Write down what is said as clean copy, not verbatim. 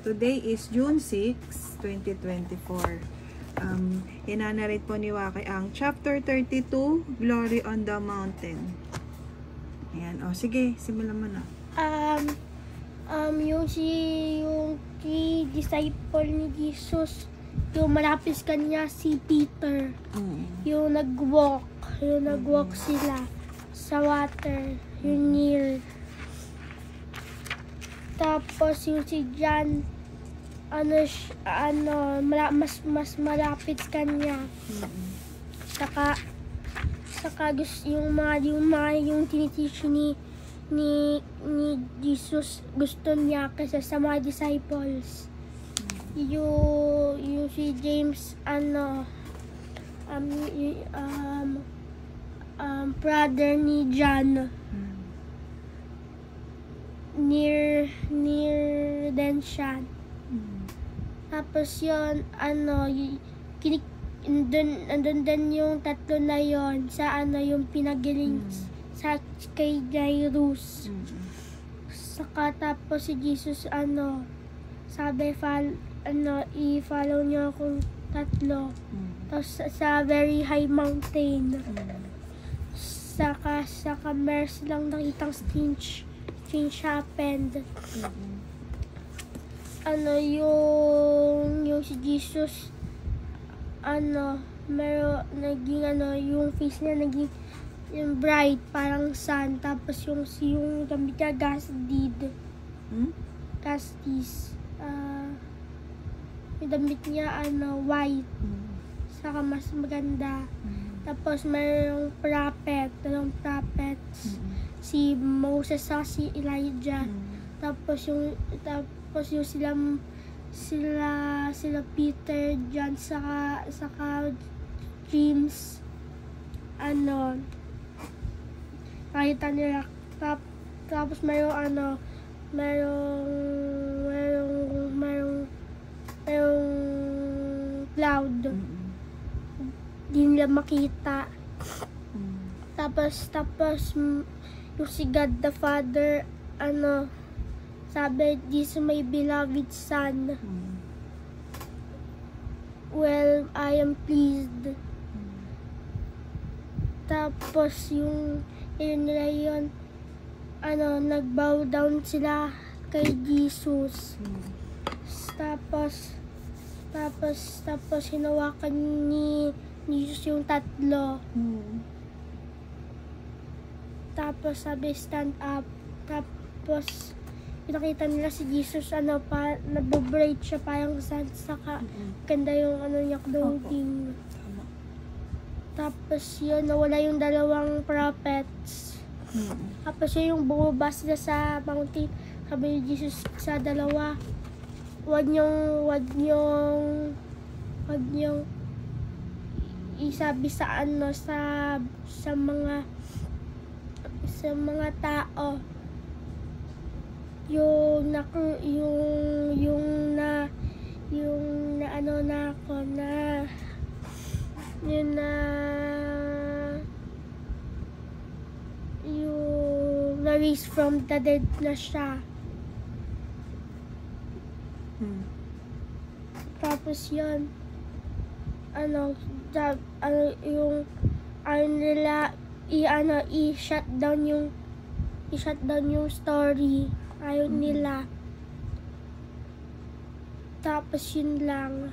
Today is June 6, 2024. Inanarate po ni Wakay ang chapter 32, Glory on the Mountain. Ayan. O, sige. Simulan mo na. Yung disciple ni Jesus, yung malapit kanya si Peter. Yung nag-walk sila sa water, yung near. Tapos yung si John, mas malapit kanya. Saka yung tiniteach ni Jesus, gusto niya kasi sa mga disciples. Yung si James, brother ni John, near redemption. Tapos yun, andun din yung tatlo na yun sa yung pinagaling sa kay Jairus. Saka tapos si Jesus sabi i-follow niyo akong tatlo. Tapos sa very high mountain. Saka meron silang nakitang change happened. Yung si Jesus, yung face niya naging yung bright, parang sun. Tapos yung damit niya gastis. Yung damit niya white. Saka mas maganda. Tapos mayroong dalawang prophets. Si Moses at si Elijah. Tapos yung sila Peter, John, saka James, nakita nila. Tapos mayroong cloud. Di nila makita. Tapos yung si God the Father, sabi, "This is my beloved Son. Well, I am pleased." Tapos yung nila yun, nag-bow down sila kay Jesus. Tapos hinawakan ni Jesus yung tatlo. Tapos sabi, "Stand up." Tapos nakita nila si Jesus, nabubright siya parang sun, saka ganda yung niya clothing. Tapos yun, nawala yung dalawang prophets. Tapos yung bumaba sila sa mountain. Sabi ni Jesus sa dalawa, wag niyong isabi sa mga tao yung na-raise from the dead na siya. Tapos yun, i-shut down yung story. Ayaw nila. Tapos yun lang.